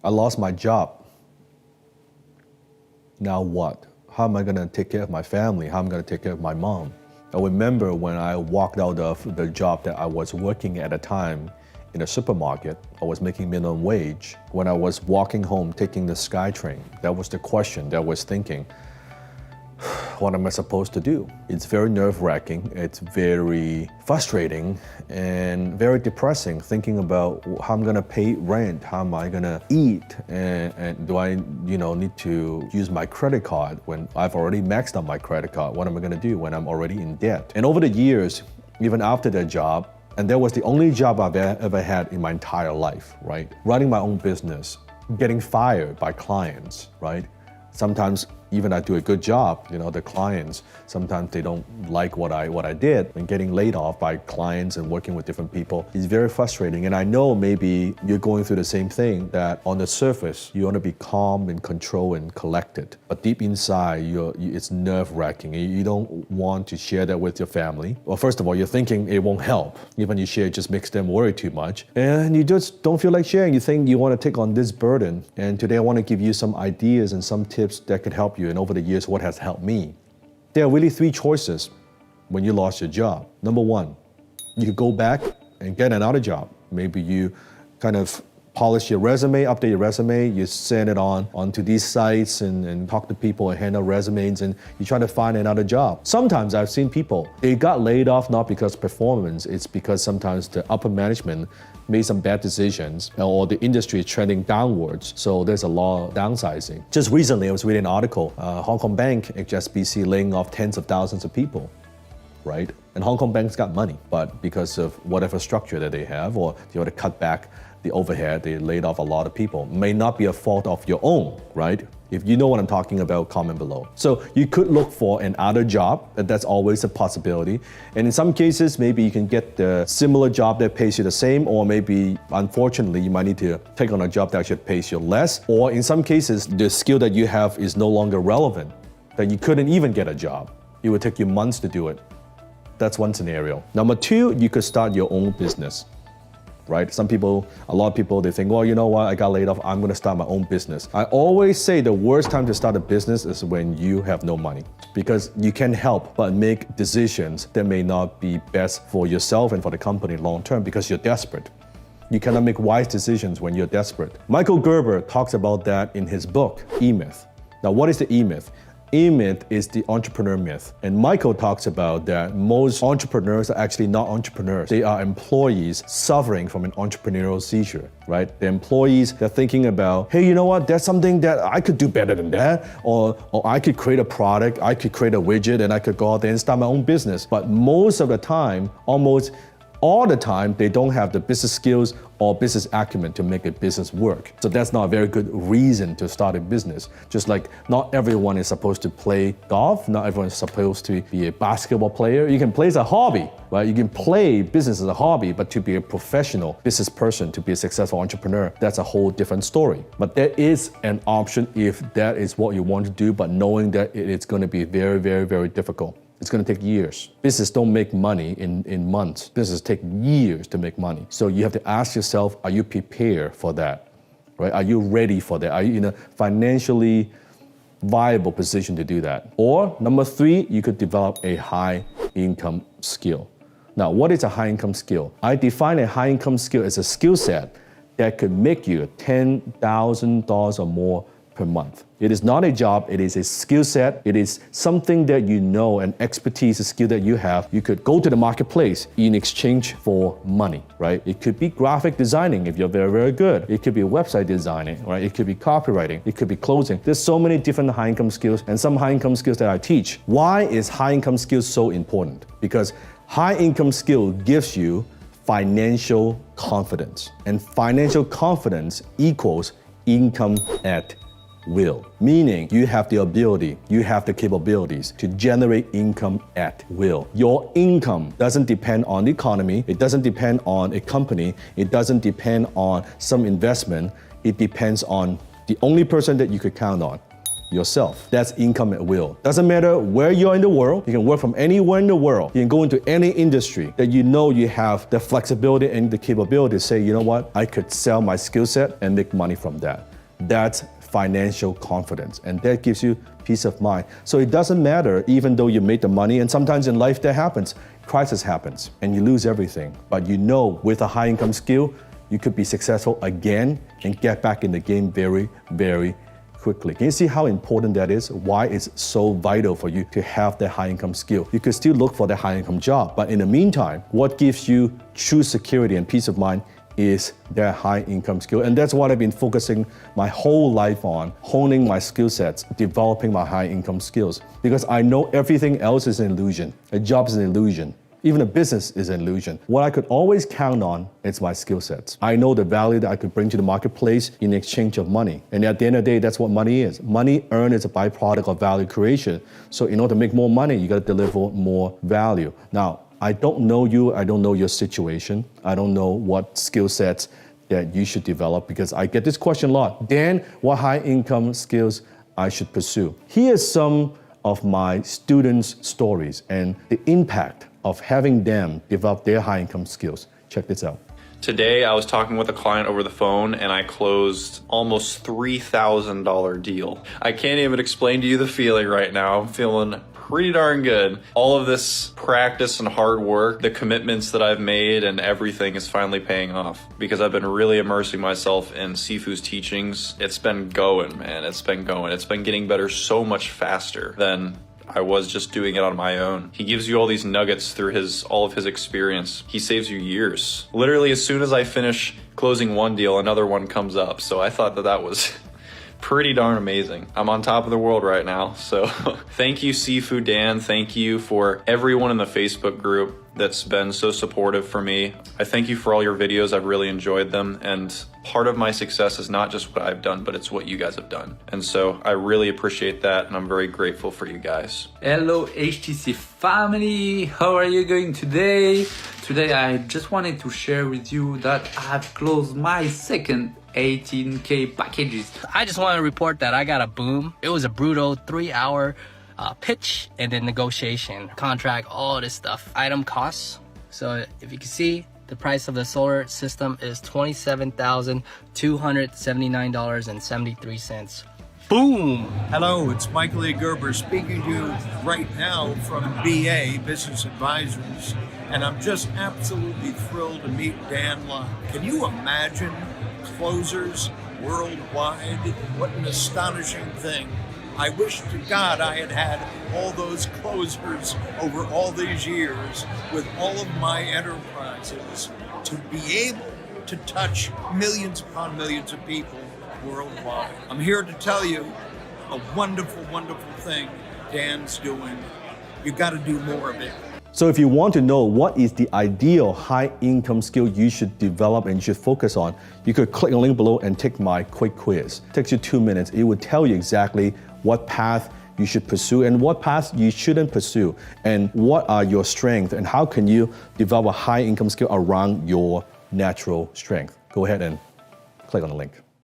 I lost my job. Now what? How am I going to take care of my family? How am I going to take care of my mom? I remember when I walked out of the job that I was working at a time in a supermarket. I was making minimum wage. When I was walking home, taking the SkyTrain, that was the question that I was thinking. What am I supposed to do? It's very nerve-wracking, it's very frustrating, and very depressing, thinking about how I'm gonna pay rent, how am I gonna eat, and do I need to use my credit card when I've already maxed out my credit card? What am I gonna do when I'm already in debt? And over the years, even after that job, and that was the only job I've ever had in my entire life, right? Running my own business, getting fired by clients, right? Sometimes even I do a good job, the clients, sometimes they don't like what I did, and getting laid off by clients and working with different people is very frustrating. And I know maybe you're going through the same thing, that on the surface, you want to be calm and controlled and collected. But deep inside, it's nerve-wracking. You don't want to share that with your family. Well, first of all, you're thinking it won't help. Even you share, it just makes them worry too much. And you just don't feel like sharing. You think you want to take on this burden. And today I want to give you some ideas and some tips that could help you. And over the years, what has helped me. There are really three choices when you lost your job. Number one, you could go back and get another job. Maybe you kind of polish your resume, update your resume, you send it onto these sites and talk to people and hand out resumes, and you try to find another job. Sometimes I've seen people, they got laid off not because of performance, it's because sometimes the upper management made some bad decisions, or the industry is trending downwards. So there's a lot of downsizing. Just recently, I was reading an article, Hong Kong Bank, HSBC, laying off tens of thousands of people, right? And Hong Kong Bank's got money, but because of whatever structure that they have, or they want to cut back the overhead, they laid off a lot of people. May not be a fault of your own, right? If you know what I'm talking about, comment below. So you could look for another job, and that's always a possibility. And in some cases, maybe you can get the similar job that pays you the same, or maybe, unfortunately, you might need to take on a job that actually pays you less. Or in some cases, the skill that you have is no longer relevant, that you couldn't even get a job. It would take you months to do it. That's one scenario. Number two, you could start your own business. Right? A lot of people, they think, well, you know what, I got laid off, I'm gonna start my own business. I always say the worst time to start a business is when you have no money, because you can't help but make decisions that may not be best for yourself and for the company long term, because you're desperate. You cannot make wise decisions when you're desperate. Michael Gerber talks about that in his book, E-Myth. Now, what is the E-Myth? E-myth is the entrepreneur myth. And Michael talks about that most entrepreneurs are actually not entrepreneurs. They are employees suffering from an entrepreneurial seizure, right? The employees, they're thinking about, hey, you know what? There's something that I could do better than that. Or I could create a product, I could create a widget, and I could go out there and start my own business. But most of the time, almost all the time, they don't have the business skills or business acumen to make a business work. So that's not a very good reason to start a business. Just like not everyone is supposed to play golf, not everyone is supposed to be a basketball player. You can play as a hobby, right? You can play business as a hobby, but to be a professional business person, to be a successful entrepreneur, that's a whole different story. But there is an option if that is what you want to do, but knowing that it's going to be very, very, very difficult. It's going to take years. Business don't make money in months. Business take years to make money. So you have to ask yourself, are you prepared for that? Right? Are you ready for that? Are you in a financially viable position to do that? Or number three, you could develop a high income skill. Now, what is a high income skill? I define a high income skill as a skill set that could make you $10,000 or more per month. It is not a job, it is a skill set. It is something that you know, an expertise, a skill that you have. You could go to the marketplace in exchange for money, right? It could be graphic designing if you're very, very good. It could be website designing, right? It could be copywriting. It could be closing. There's so many different high income skills, and some high income skills that I teach. Why is high income skills so important? Because high income skill gives you financial confidence, and financial confidence equals income at will, meaning you have the ability, you have the capabilities to generate income at will. Your income doesn't depend on the economy, it doesn't depend on a company, it doesn't depend on some investment, it depends on the only person that you could count on, yourself. That's income at will. Doesn't matter where you're in the world, you can work from anywhere in the world, you can go into any industry that you know you have the flexibility and the capability to say, you know what, I could sell my skill set and make money from that. that's financial confidence, and that gives you peace of mind. So it doesn't matter, even though you made the money, and sometimes in life that happens. Crisis happens, and you lose everything. But you know, with a high income skill, you could be successful again and get back in the game very, very quickly. Can you see how important that is? Why it's so vital for you to have that high income skill? You could still look for that high income job, but in the meantime, what gives you true security and peace of mind is that high income skill. And that's what I've been focusing my whole life on, honing my skill sets, developing my high income skills. Because I know everything else is an illusion. A job is an illusion. Even a business is an illusion. What I could always count on is my skill sets. I know the value that I could bring to the marketplace in exchange of money. And at the end of the day, that's what money is. Money earned is a byproduct of value creation. So in order to make more money, you got to deliver more value. Now, I don't know you, I don't know your situation. I don't know what skill sets that you should develop, because I get this question a lot. Dan, what high income skills I should pursue? Here's some of my students' stories and the impact of having them develop their high income skills. Check this out. Today, I was talking with a client over the phone and I closed almost $3,000 deal. I can't even explain to you the feeling right now. I'm feeling pretty darn good. All of this practice and hard work, the commitments that I've made and everything is finally paying off because I've been really immersing myself in Sifu's teachings. It's been going, man. It's been going. It's been getting better so much faster than I was just doing it on my own. He gives you all these nuggets through all of his experience. He saves you years. Literally, as soon as I finish closing one deal, another one comes up. So I thought that was pretty darn amazing. I'm on top of the world right now. So thank you, Sifu Dan. Thank you for everyone in the Facebook group that's been so supportive for me. I thank you for all your videos. I've really enjoyed them. And part of my success is not just what I've done, but it's what you guys have done. And so I really appreciate that. And I'm very grateful for you guys. Hello, HTC family. How are you going today? Today, I just wanted to share with you that I have closed my second 18K packages. I just want to report that I got a boom. It was a brutal 3-hour pitch and then negotiation, contract, all this stuff. Item costs. So if you can see, the price of the solar system is $27,279.73. Boom! Hello, it's Michael A. Gerber speaking to you right now from BA, Business Advisors, and I'm just absolutely thrilled to meet Dan Lok. Can you imagine closers worldwide? What an astonishing thing. I wish to God I had had all those closers over all these years with all of my enterprises to be able to touch millions upon millions of people worldwide. I'm here to tell you a wonderful, wonderful thing Dan's doing. You've got to do more of it. So if you want to know what is the ideal high income skill you should develop and you should focus on, you could click the link below and take my quick quiz. It takes you 2 minutes. It will tell you exactly what path you should pursue and what path you shouldn't pursue, and what are your strengths and how can you develop a high income skill around your natural strength. Go ahead and click on the link.